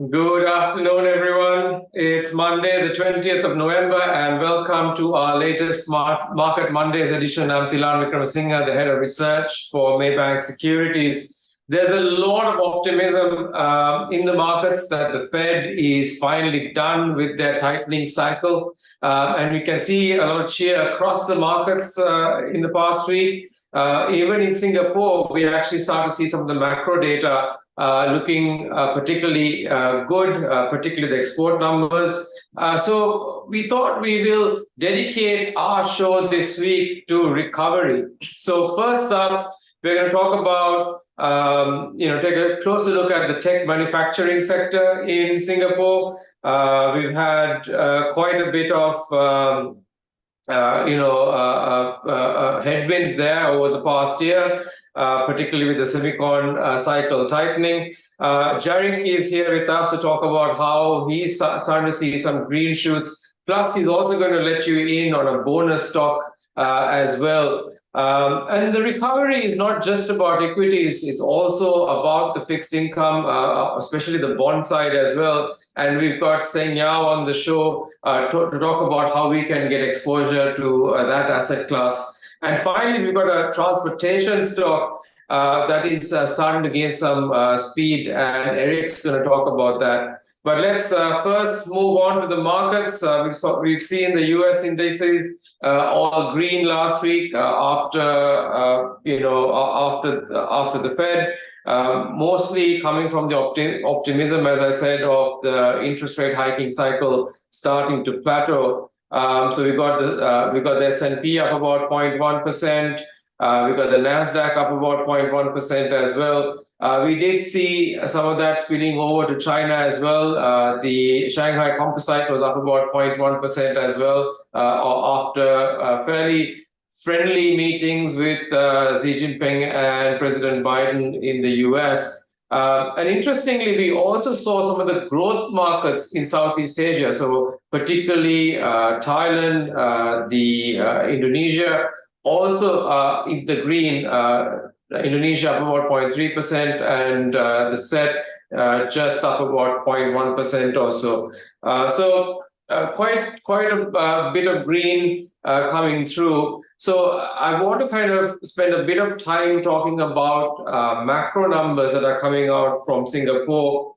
Good afternoon, everyone. It's Monday, the 20th of November, and welcome to our latest Market Mondays edition. I'm Tilan Vikramasinghe, the head of research for Maybank Securities. There's a lot of optimism in the markets that the Fed is finally done with their tightening cycle. And we can see a lot of cheer across the markets in the past week. Even in Singapore, we actually start to see some of the macro data looking particularly good, particularly the export numbers. So we thought we will dedicate our show this week to recovery. So first up, we're going to talk about, take a closer look at the tech manufacturing sector in Singapore. We've had quite a bit of headwinds there over the past year, particularly with the semicon cycle tightening. Jarek is here with us to talk about how he's starting to see some green shoots. Plus, he's also going to let you in on a bonus stock as well. And the recovery is not just about equities, it's also about the fixed income, especially the bond side as well. And we've got Seng Yao on the show to talk about how we can get exposure to that asset class. And finally, we've got a transportation stock that is starting to gain some speed, and Eric's going to talk about that. But let's first move on to the markets. We've seen the US indices all green last week after the Fed. Mostly coming from the optimism, as I said, of the interest rate hiking cycle starting to plateau. So we got the S&P up about 0.1%. We got the Nasdaq up about 0.1% as well. We did see some of that spilling over to China as well. The Shanghai Composite was up about 0.1% as well after fairly friendly meetings with Xi Jinping and President Biden in the US. And interestingly, we also saw some of the growth markets in Southeast Asia, so particularly Thailand, Indonesia, also in the green. Indonesia up about 0.3% and the SET just up about 0.1% or so. So quite a bit of green coming through. So I want to kind of spend a bit of time talking about macro numbers that are coming out from Singapore.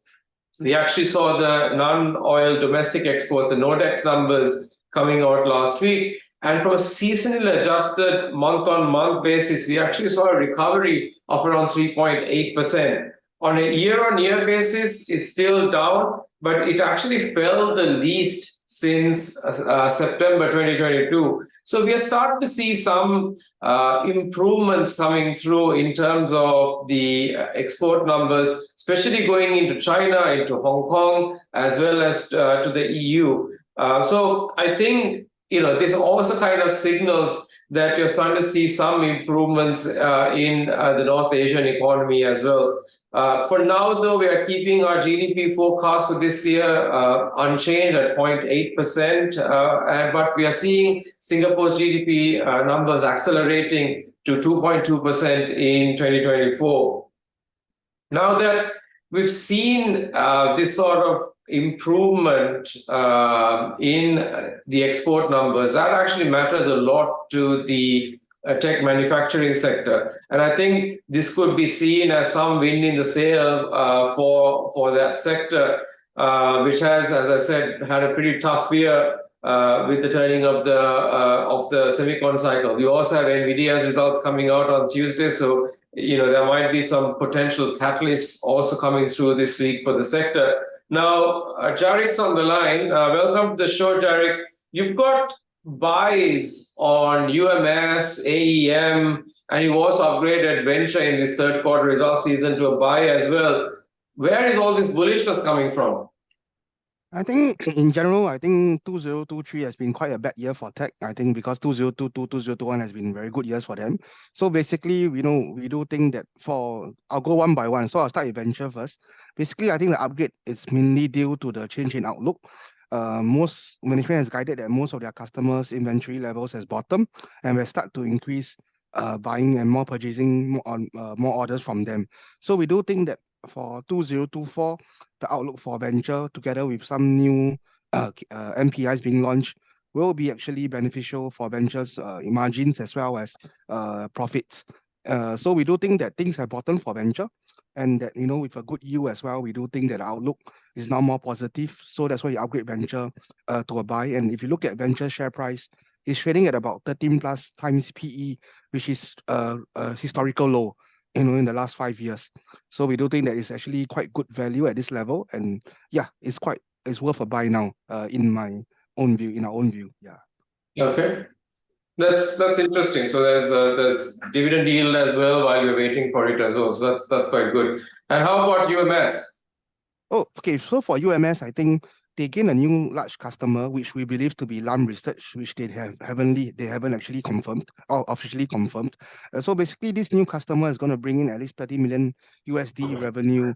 We actually saw the non-oil domestic exports, the NODX numbers coming out last week. And from a seasonally adjusted month-on-month basis, we actually saw a recovery of around 3.8%. On a year-on-year basis, it's still down, but it actually fell the least since September 2022. So we are starting to see some improvements coming through in terms of the export numbers, especially going into China, into Hong Kong, as well as to the EU. So I think this also kind of signals that you're starting to see some improvements in the North Asian economy as well. For now, though, we are keeping our GDP forecast for this year unchanged at 0.8%, but we are seeing Singapore's GDP numbers accelerating to 2.2% in 2024. Now that we've seen this sort of improvement in the export numbers, that actually matters a lot to the tech manufacturing sector. And I think this could be seen as some wind in the sail for that sector, which has, as I said, had a pretty tough year with the turning of the semicon cycle. We also have NVIDIA's results coming out on Tuesday, so there might be some potential catalysts also coming through this week for the sector. Now, Jarek's on the line. Welcome to the show, Jarek. You've got buys on UMS, AEM, and you also upgraded Venture in this third quarter results season to a buy as well. Where is all this bullishness coming from? I think in general, 2023 has been quite a bad year for tech. I think because 2022, 2021 has been very good years for them. So basically, we do think that I'll go one by one. So I'll start with Venture first. Basically, I think the upgrade is mainly due to the change in outlook. Most management has guided that most of their customers' inventory levels has bottomed and will start to increase buying and more purchasing more orders from them. So we do think that for 2024, the outlook for venture, together with some new MPIs being launched, will be actually beneficial for ventures margins as well as profits. So we do think that things have bottomed for venture, and that with a good yield as well, we do think that the outlook is now more positive. So that's why we upgrade venture to a buy. And if you look at venture share price, it's trading at about 13 plus times PE, which is a historical low, in the last 5 years. So we do think that it's actually quite good value at this level, and yeah, it's worth a buy now. In our own view, yeah. Okay. That's interesting. So there's dividend yield as well while we're waiting for it as well. So that's quite good. And how about UMS? Oh, okay. So for UMS, I think they gain a new large customer, which we believe to be Lam Research, which they haven't actually confirmed or officially confirmed. So basically, this new customer is going to bring in at least 30 million USD revenue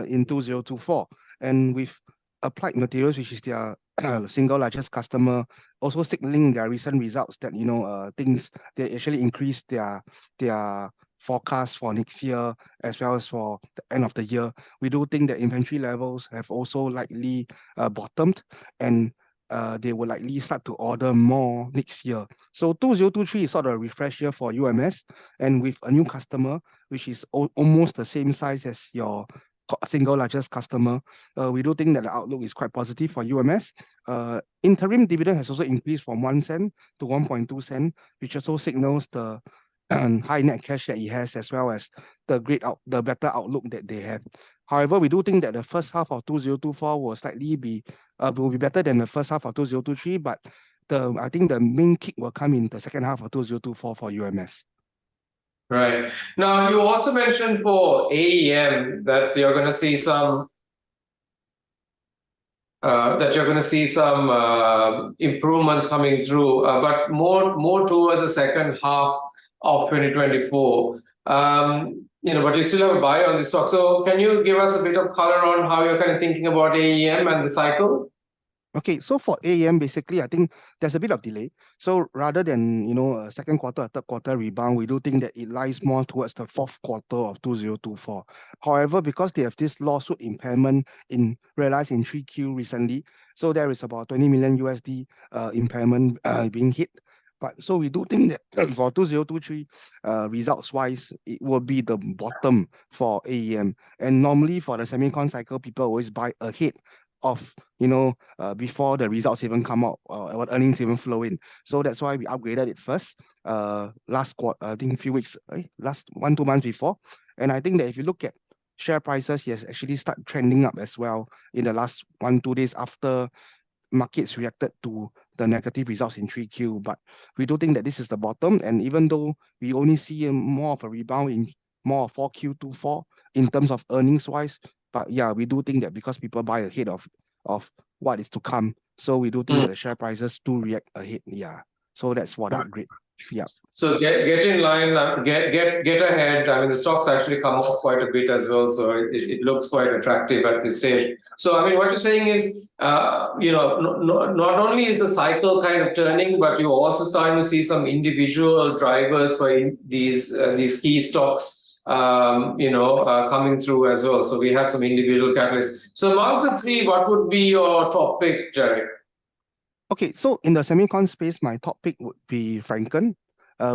in 2024, and with Applied Materials, which is their single largest customer, also signaling their recent results that things they actually increased their forecast for next year as well as for the end of the year. We do think that inventory levels have also likely bottomed, and they will likely start to order more next year. So 2023 is sort of a refresh year for UMS, and with a new customer, which is almost the same size as your single largest customer, we do think that the outlook is quite positive for UMS. Interim dividend has also increased from 1 cent to 1.2 cent, which also signals the high net cash that he has, as well as the better outlook that they have. However, we do think that the first half of 2024 will be better than the first half of 2023, but I think the main kick will come in the second half of 2024 for UMS. Right. Now, you also mentioned for AEM that you're going to see some improvements coming through, but more towards the second half of 2024. But you still have a buy on this stock. So can you give us a bit of color on how you're kind of thinking about AEM and the cycle? Okay, so for AEM, basically, I think there's a bit of delay. So rather than, a second quarter or third quarter rebound, we do think that it lies more towards the fourth quarter of 2024. However, because they have this lawsuit impairment realized in 3Q recently, so there is about 20 million USD impairment being hit. But so we do think that for 2023 results wise, it will be the bottom for AEM. And normally for the semicon cycle, people always buy ahead of before the results even come out or what earnings even flow in. So that's why we upgraded it first last quarter, I think a few weeks, last 1-2 months before. And I think that if you look at share prices, yes, actually start trending up as well in the last 1-2 days after markets reacted to the negative results in 3Q. But we do think that this is the bottom, and even though we only see more of a rebound in more of 4Q to 4 in terms of earnings wise, but yeah, we do think that because people buy ahead of what is to come, so we do think that the share prices do react ahead. Yeah, so that's for the upgrade. Yeah. So get in line, get ahead. I mean, the stock's actually come off quite a bit as well, so it looks quite attractive at this stage. So I mean, what you're saying is, not only is the cycle kind of turning, but you're also starting to see some individual drivers for these key stocks, coming through as well. So we have some individual catalysts. So amongst the three, what would be your top pick, Jerry? Okay, so in the semicon space, my top pick would be Franken,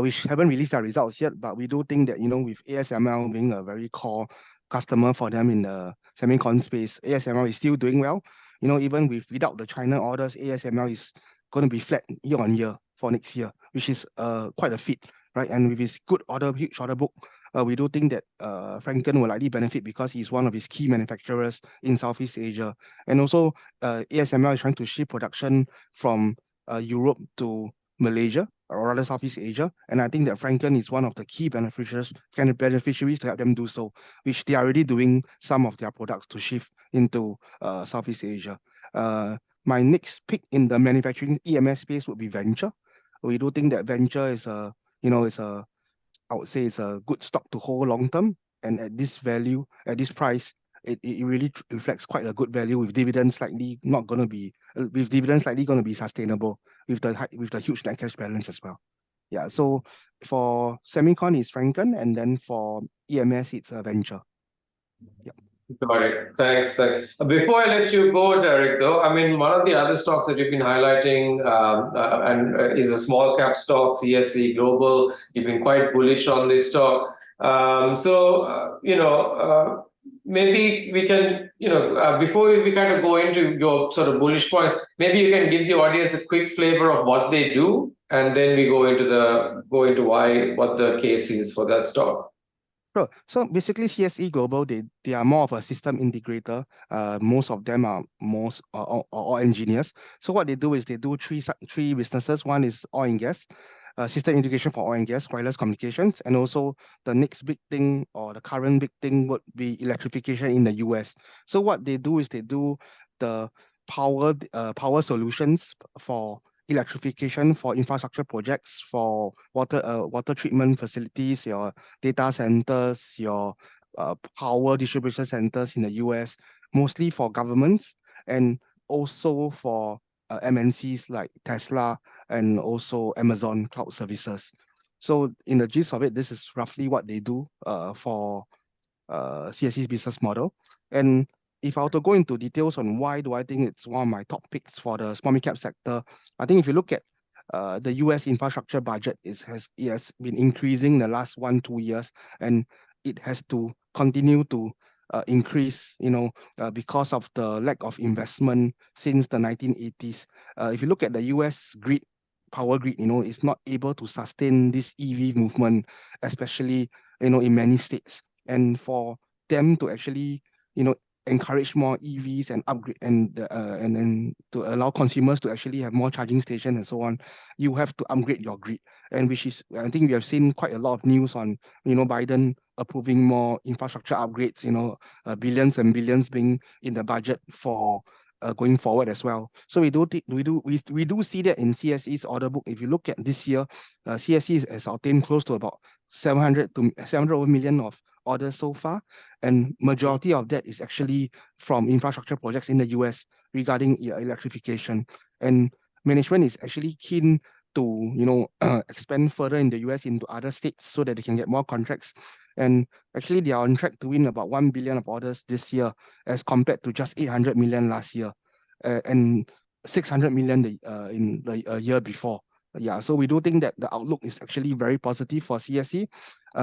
which haven't released their results yet, but we do think that, with ASML being a very core customer for them in the semicon space, ASML is still doing well. Even without the China orders, ASML is going to be flat year on year for next year, which is quite a feat, right? And with his huge order book, we do think that Franken will likely benefit because he's one of his key manufacturers in Southeast Asia. And also, ASML is trying to shift production from Europe to Malaysia, or rather Southeast Asia. And I think that Franken is one of the key beneficiaries to help them do so, which they are already doing some of their products to shift into Southeast Asia. My next pick in the manufacturing EMS space would be Venture. We do think that Venture is I would say it's a good stock to hold long term, and at this value, at this price, it really reflects quite a good value with dividends likely going to be sustainable with the huge net cash balance as well. Yeah, so for semicon it's Franken, and then for EMS it's a Venture. Got it. Thanks. Before I let you go, Derek, though, I mean, one of the other stocks that you've been highlighting is a small cap stock, CSE Global. You've been quite bullish on this stock. Maybe we can, before we kind of go into your sort of bullish points, maybe you can give the audience a quick flavor of what they do, and then we go into what the case is for that stock. Sure. So basically, CSE Global, they are more of a system integrator. Most of them are all engineers. So what they do is they do three businesses. One is oil and gas, system integration for oil and gas, wireless communications, and also the next big thing or the current big thing would be electrification in the US. So what they do is they do the power solutions for electrification, for infrastructure projects, for water treatment facilities, your data centers, your power distribution centers in the US, mostly for governments and also for MNCs like Tesla and also Amazon Cloud Services. So in the gist of it, this is roughly what they do for CSE's business model. And if I were to go into details on why do I think it's one of my top picks for the small mid cap sector, I think if you look at the US infrastructure budget, it has been increasing the last 1-2 years, and it has to continue to increase, because of the lack of investment since the 1980s. If you look at the US power grid, it's not able to sustain this EV movement, especially, in many states. And for them to actually, encourage more EVs and upgrade and then to allow consumers to actually have more charging stations and so on, you have to upgrade your grid. And which is, I think we have seen quite a lot of news on, Biden approving more infrastructure upgrades, billions and billions being in the budget for going forward as well. So we do see that in CSE's order book. If you look at this year, CSE has obtained close to about 700 million of orders so far, and majority of that is actually from infrastructure projects in the US regarding electrification. And management is actually keen to expand further in the US into other states so that they can get more contracts. And actually, they are on track to win about 1 billion of orders this year, as compared to just 800 million last year, and 600 million in the year before. Yeah, so we do think that the outlook is actually very positive for CSE.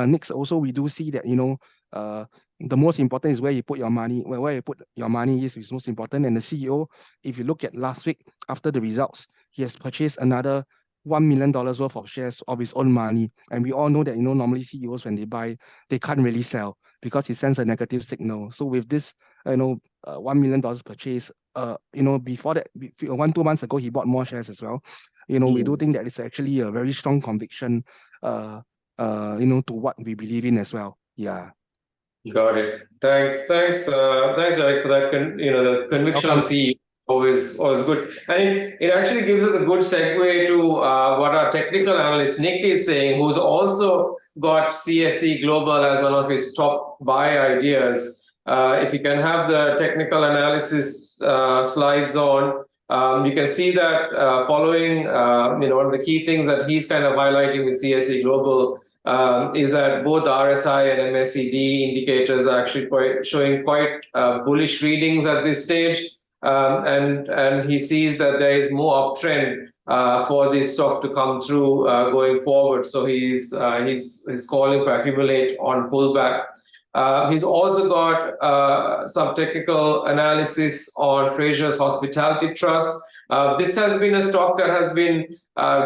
Next, also we do see that the most important is where you put your money. Where you put your money is most important. And the CEO, if you look at last week after the results, he has purchased another $1 million worth of shares of his own money. And we all know that normally CEOs, when they buy, they can't really sell because it sends a negative signal. So with this $1 million purchase, before that, 1-2 months ago, he bought more shares as well. We do think that it's actually a very strong conviction, to what we believe in as well. Yeah. Got it. Thanks, Derek, for that. The conviction of CEO always good, and it actually gives us a good segue to what our technical analyst Nick is saying, who's also got CSE Global as one of his top buy ideas. If you can have the technical analysis slides on. You can see that following, one of the key things that he's kind of highlighting with CSE Global is that both RSI and MACD indicators are actually showing quite bullish readings at this stage, and he sees that there is more uptrend for this stock to come through going forward. So he's calling for accumulate on pullback. He's also got some technical analysis on Fraser's Hospitality Trust. This has been a stock that has been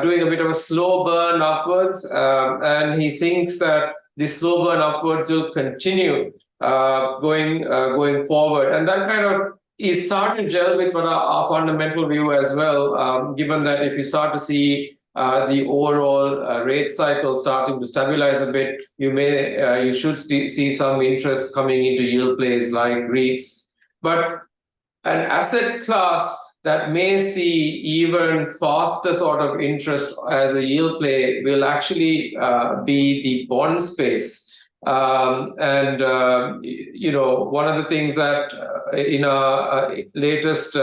doing a bit of a slow burn upwards, and he thinks that this slow burn upwards will continue going forward. And that kind of is starting to gel with our fundamental view as well, given that if you start to see the overall rate cycle starting to stabilize a bit, you should see some interest coming into yield plays like REITs. But an asset class that may see even faster sort of interest as a yield play will actually be the bond space. One of the things that in our latest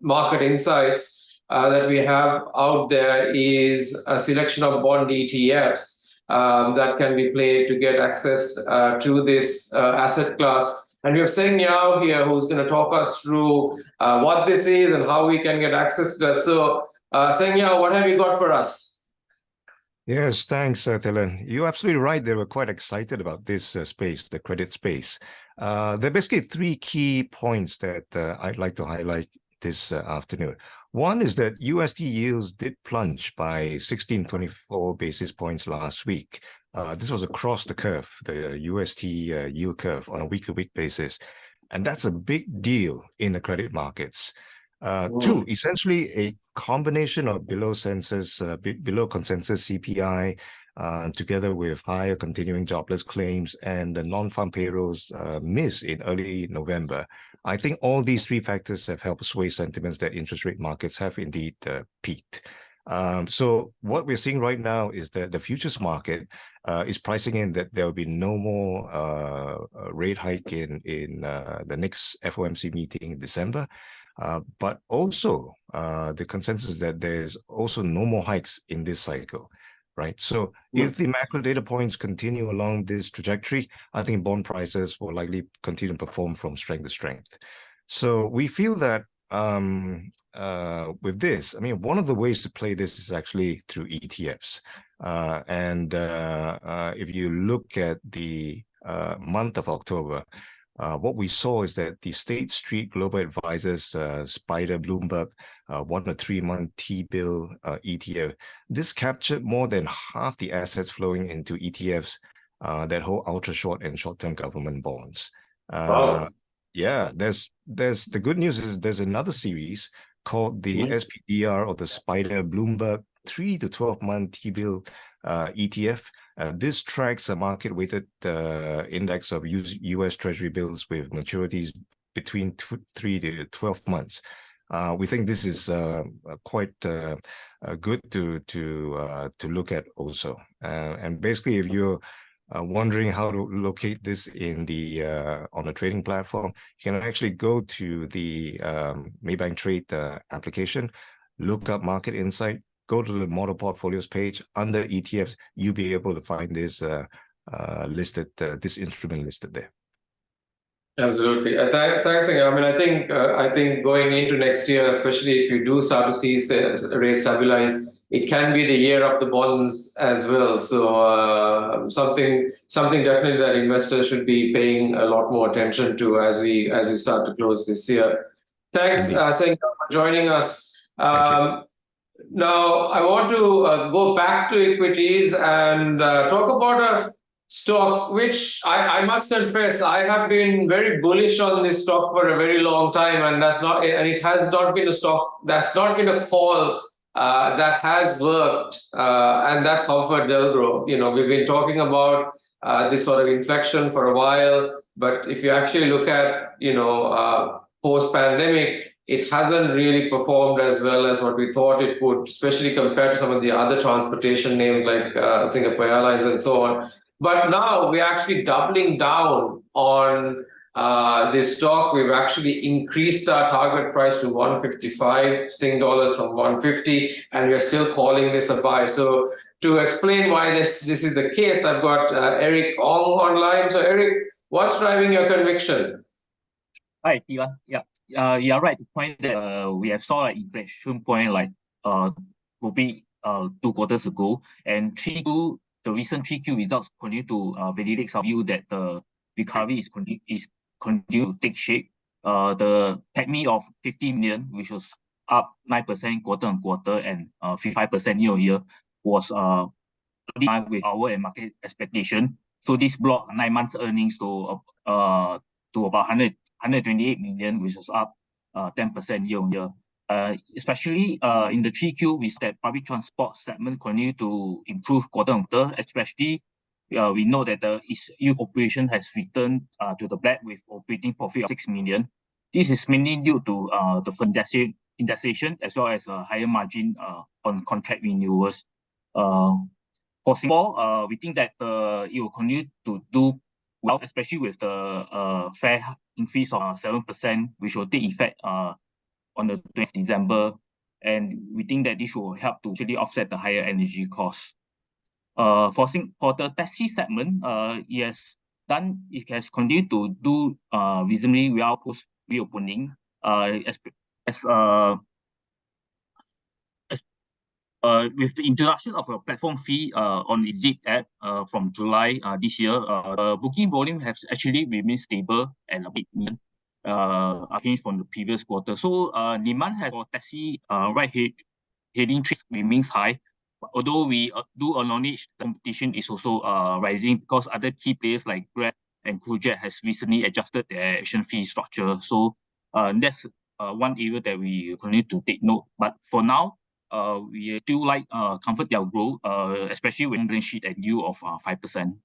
market insights that we have out there is a selection of bond ETFs. that can be played to get access to this asset class. And we have Seng Yao here, who's going to talk us through what this is and how we can get access to that. So, Seng Yao, what have you got for us? Yes, thanks, Thilan. You're absolutely right. They were quite excited about this space, the credit space. There are basically three key points that I'd like to highlight this afternoon. One is that USD yields did plunge by 1624 basis points last week. This was across the curve, the USD yield curve on a week-to-week basis. And that's a big deal in the credit markets. Two, essentially a combination of below consensus CPI, together with higher continuing jobless claims and the non-farm payrolls miss in early November. I think all these three factors have helped sway sentiments that interest rate markets have indeed peaked. So what we're seeing right now is that the futures market is pricing in that there will be no more rate hike in the next FOMC meeting in December. But also the consensus is that there's also no more hikes in this cycle, right? So if the macro data points continue along this trajectory, I think bond prices will likely continue to perform from strength to strength. So we feel that with this, I mean, one of the ways to play this is actually through ETFs. If you look at the month of October, what we saw is that the State Street Global Advisors Spider Bloomberg 1 or 3 month T-bill ETF, this captured more than half the assets flowing into ETFs that hold ultra short and short-term government bonds. Wow. Yeah, there's the good news is there's another series called the SPDR, or the Spider Bloomberg 3 to 12 month T-bill ETF. This tracks a market-weighted index of U.S. Treasury bills with maturities between 3 to 12 months. We think this is quite good to look at also. And basically, if you're wondering how to locate this in the on a trading platform, you can actually go to the Maybank Trade application, look up Market Insight, go to the model portfolios page under ETFs. You'll be able to find this listed, this instrument listed there. Absolutely. Thanks again. I mean, I think going into next year, especially if you do start to see rates stabilize, it can be the year of the bonds as well. So something definitely that investors should be paying a lot more attention to as we start to close this year. Thanks, Seng, for joining us. Now, I want to go back to equities and talk about a stock which I must confess I have been very bullish on this stock for a very long time, and it has not been a stock, that's not been a call that has worked, and that's ComfortDelGro. You know, we've been talking about this sort of inflection for a while, but if you actually look at, you know, post-pandemic, it hasn't really performed as well as what we thought it would, especially compared to some of the other transportation names like Singapore Airlines and so on. But now we're actually doubling down on this stock. We've actually increased our target price to 155 Sing dollars from 150, and we're still calling this a buy. So to explain why this is the case, I've got Eric Ong online. So Eric, what's driving your conviction? Hi, Thilan. Yeah. You're right to point that we have saw an inflection point like probably 2 quarters ago, and the recent 3Q results continue to validate our view that the recovery is continue to take shape. The PATMI of 50 million, which was up 9% quarter on quarter and 55% year on year, was in line with our and market expectation. So this brought 9 months earnings to about 128 million, which is up 10% year on year. Especially in the 3Q, we saw that public transport segment continue to improve quarter on quarter. Especially, we know that the EU operation has returned to the black with operating profit of 6 million. This is mainly due to the indexation as well as a higher margin on contract renewals. For Singapore, we think that it will continue to do well, especially with the fare increase of 7%, which will take effect on the 20th December. And we think that this will help to actually offset the higher energy costs. For the taxi segment, it has continued to do reasonably well post reopening. With the introduction of a platform fee on the Zip app from July this year, booking volume has actually remained stable and a bit unchanged from the previous quarter. So demand for taxi ride-hailing trips remains high, although we do acknowledge competition is also rising because other key players like Grab and Cooljet has recently adjusted their action fee structure. So that's one area that we continue to take note. But for now, we still like ComfortDelGro, especially with balance sheet and yield of 5%.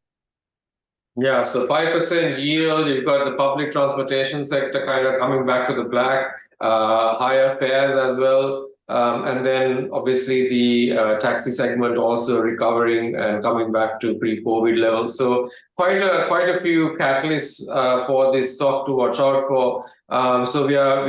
Yeah, so 5% yield, you've got the public transportation sector kind of coming back to the black, higher fares as well. And then obviously the taxi segment also recovering and coming back to pre-COVID levels. So quite a few catalysts for this stock to watch out for. So we are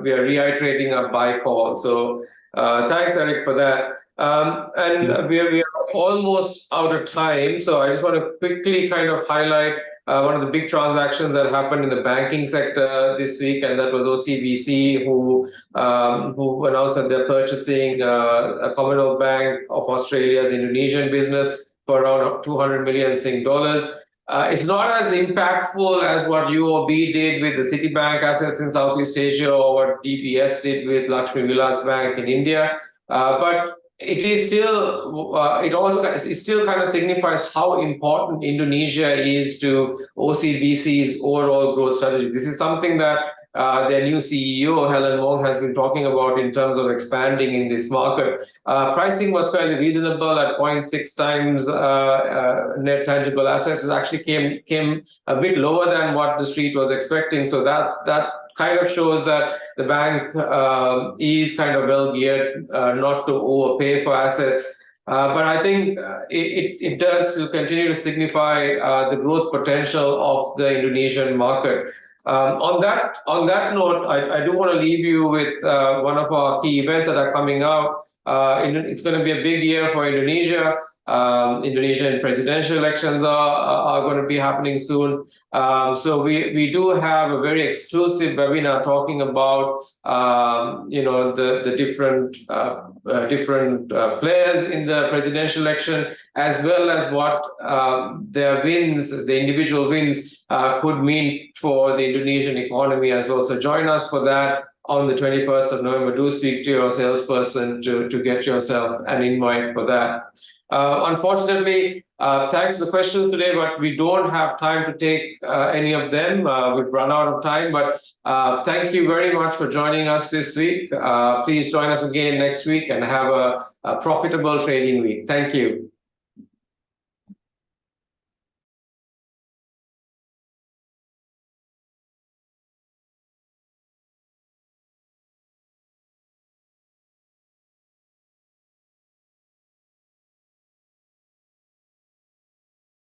reiterating our buy call. So thanks, Eric, for that. And we are almost out of time. So I just want to quickly kind of highlight one of the big transactions that happened in the banking sector this week, and that was OCBC, who announced that they're purchasing a Commonwealth Bank of Australia's Indonesian business for around 200 million Sing dollars. It's not as impactful as what UOB did with the Citibank assets in Southeast Asia or what DBS did with Lakshmi Vilas Bank in India, but it is still, it still kind of signifies how important Indonesia is to OCBC's overall growth strategy. This is something that their new CEO, Helen Wong, has been talking about in terms of expanding in this market. Pricing was fairly reasonable at 0.6 times net tangible assets. It actually came a bit lower than what the street was expecting. So that kind of shows that the bank is kind of well geared not to overpay for assets. But I think it does continue to signify the growth potential of the Indonesian market. On that note, I do want to leave you with one of our key events that are coming out. It's going to be a big year for Indonesia. Indonesian presidential elections are going to be happening soon. So we do have a very exclusive webinar talking about the different players in the presidential election, as well as what their wins, the individual wins, could mean for the Indonesian economy as well. So join us for that on the 21st of November. Do speak to your salesperson to get yourself an invite for that. Unfortunately, thanks for the questions today, but we don't have time to take any of them. We've run out of time, but thank you very much for joining us this week. Please join us again next week and have a profitable trading week. Thank you.